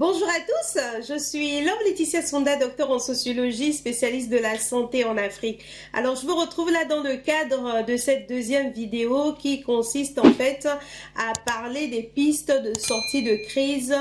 Bonjour à tous, je suis Laure Laetitia Sonda, docteur en sociologie, spécialiste de la santé en Afrique. Alors je vous retrouve là dans le cadre de cette deuxième vidéo qui consiste en fait à parler des pistes de sortie de crise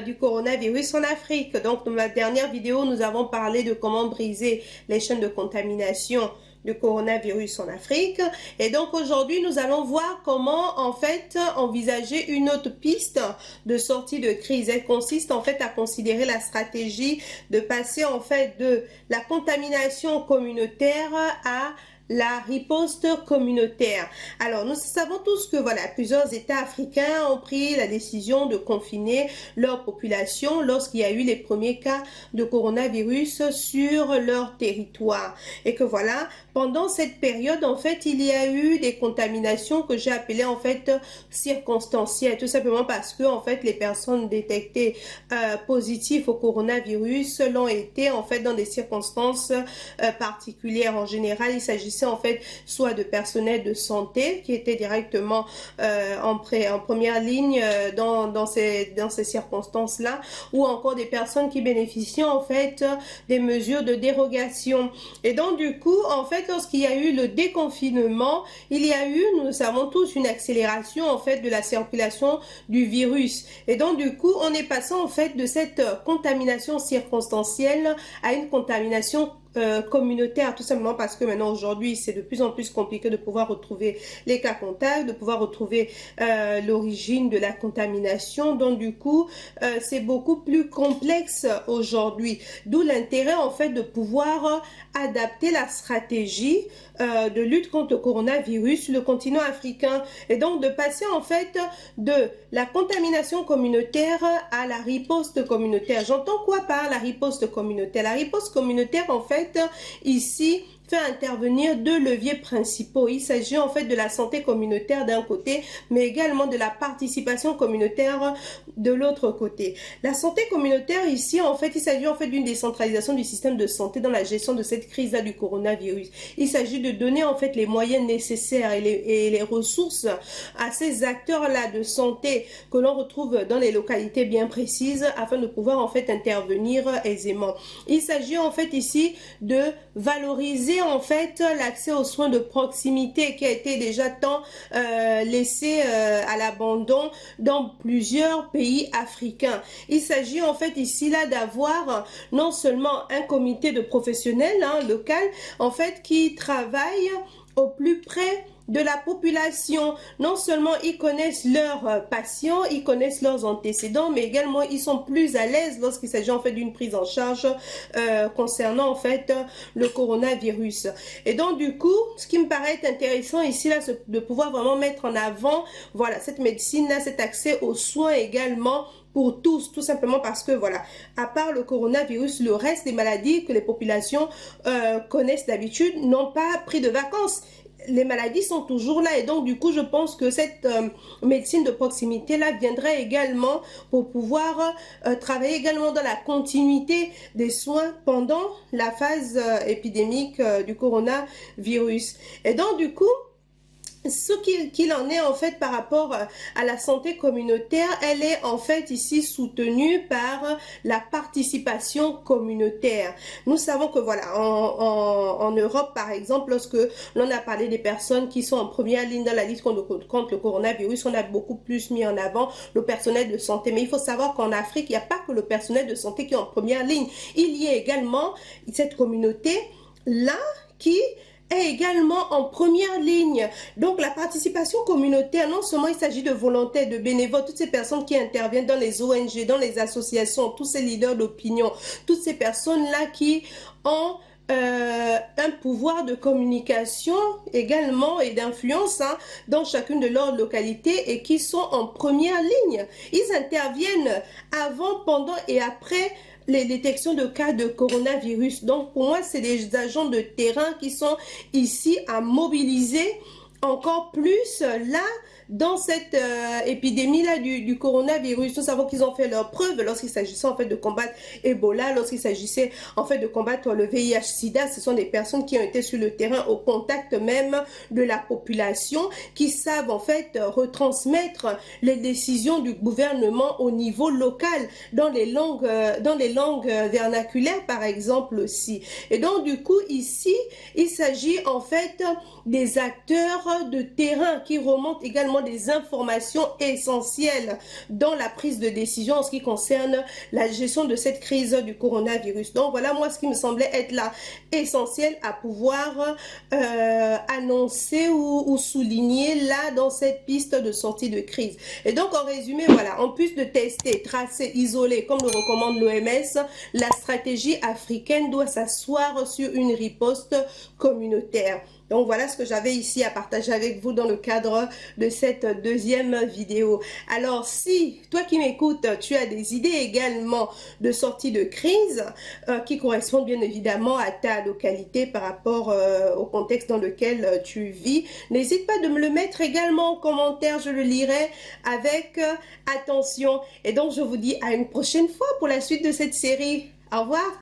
du coronavirus en Afrique. Donc dans ma dernière vidéo, nous avons parlé de comment briser les chaînes de contamination du coronavirus en Afrique. Et donc aujourd'hui, nous allons voir comment en fait envisager une autre piste de sortie de crise. Elle consiste en fait à considérer la stratégie de passer en fait de la contamination communautaire à la riposte communautaire. Alors, nous savons tous que voilà, plusieurs États africains ont pris la décision de confiner leur population lorsqu'il y a eu les premiers cas de coronavirus sur leur territoire. Et que voilà, pendant cette période, en fait, il y a eu des contaminations que j'ai appelées en fait circonstancielles, tout simplement parce que en fait, les personnes détectées positives au coronavirus l'ont été en fait dans des circonstances particulières. En général, il s'agissait en fait soit de personnel de santé qui étaient directement en première ligne dans ces circonstances-là, ou encore des personnes qui bénéficiaient en fait des mesures de dérogation. Et donc du coup, en fait, lorsqu'il y a eu le déconfinement, il y a eu, nous savons tous, une accélération en fait de la circulation du virus. Et donc du coup, on est passé en fait de cette contamination circonstancielle à une contamination communautaire, tout simplement parce que maintenant aujourd'hui c'est de plus en plus compliqué de pouvoir retrouver les cas contacts, de pouvoir retrouver l'origine de la contamination. Donc du coup c'est beaucoup plus complexe aujourd'hui, d'où l'intérêt en fait de pouvoir adapter la stratégie de lutte contre le coronavirus sur le continent africain, et donc de passer en fait de la contamination communautaire à la riposte communautaire. J'entends quoi par la riposte communautaire? La riposte communautaire en fait ici fait intervenir deux leviers principaux. Il s'agit en fait de la santé communautaire d'un côté, mais également de la participation communautaire de l'autre côté. La santé communautaire ici, en fait, il s'agit en fait d'une décentralisation du système de santé dans la gestion de cette crise-là du coronavirus. Il s'agit de donner en fait les moyens nécessaires et les ressources à ces acteurs-là de santé que l'on retrouve dans les localités bien précises afin de pouvoir en fait intervenir aisément. Il s'agit en fait ici de valoriser en fait l'accès aux soins de proximité qui a été déjà tant laissé à l'abandon dans plusieurs pays africains. Il s'agit en fait ici là d'avoir non seulement un comité de professionnels local en fait qui travaille au plus près de la population. Non seulement ils connaissent leurs patients, ils connaissent leurs antécédents, mais également ils sont plus à l'aise lorsqu'il s'agit en fait d'une prise en charge concernant en fait le coronavirus. Et donc du coup, ce qui me paraît intéressant ici là, c'est de pouvoir vraiment mettre en avant voilà cette médecine là, cet accès aux soins également pour tous, tout simplement parce que voilà, à part le coronavirus, le reste des maladies que les populations connaissent d'habitude n'ont pas pris de vacances. Les maladies sont toujours là, et donc du coup je pense que cette médecine de proximité là viendrait également pour pouvoir travailler également dans la continuité des soins pendant la phase épidémique du coronavirus. Et donc du coup, ce qu'il en est en fait par rapport à la santé communautaire, elle est en fait ici soutenue par la participation communautaire. Nous savons que voilà, en Europe par exemple, lorsque l'on a parlé des personnes qui sont en première ligne dans la lutte contre le coronavirus, on a beaucoup plus mis en avant le personnel de santé. Mais il faut savoir qu'en Afrique, il n'y a pas que le personnel de santé qui est en première ligne. Il y a également cette communauté là qui est également en première ligne. Donc la participation communautaire, non seulement il s'agit de volontaires, de bénévoles, toutes ces personnes qui interviennent dans les ONG, dans les associations, tous ces leaders d'opinion, toutes ces personnes-là qui ont un pouvoir de communication également et d'influence dans chacune de leurs localités et qui sont en première ligne. Ils interviennent avant, pendant et après les détections de cas de coronavirus. Donc pour moi, c'est des agents de terrain qui sont ici à mobiliser encore plus là dans cette épidémie-là du coronavirus. Nous savons qu'ils ont fait leurs preuves lorsqu'il s'agissait en fait de combattre Ebola, lorsqu'il s'agissait en fait de combattre le VIH-Sida. Ce sont des personnes qui ont été sur le terrain au contact même de la population, qui savent en fait retransmettre les décisions du gouvernement au niveau local, dans les langues vernaculaires par exemple aussi. Et donc du coup ici, il s'agit en fait des acteurs de terrain qui remontent également des informations essentielles dans la prise de décision en ce qui concerne la gestion de cette crise du coronavirus. Donc voilà moi ce qui me semblait être là essentiel à pouvoir annoncer ou souligner là dans cette piste de sortie de crise. Et donc en résumé, voilà, en plus de tester, tracer, isoler, comme le recommande l'OMS, la stratégie africaine doit s'asseoir sur une riposte communautaire. Donc voilà ce que j'avais ici à partager avec vous dans le cadre de cette deuxième vidéo. Alors si toi qui m'écoutes, tu as des idées également de sortie de crise qui correspondent bien évidemment à ta localité par rapport au contexte dans lequel tu vis, n'hésite pas de me le mettre également en commentaire, je le lirai avec attention. Et donc je vous dis à une prochaine fois pour la suite de cette série. Au revoir.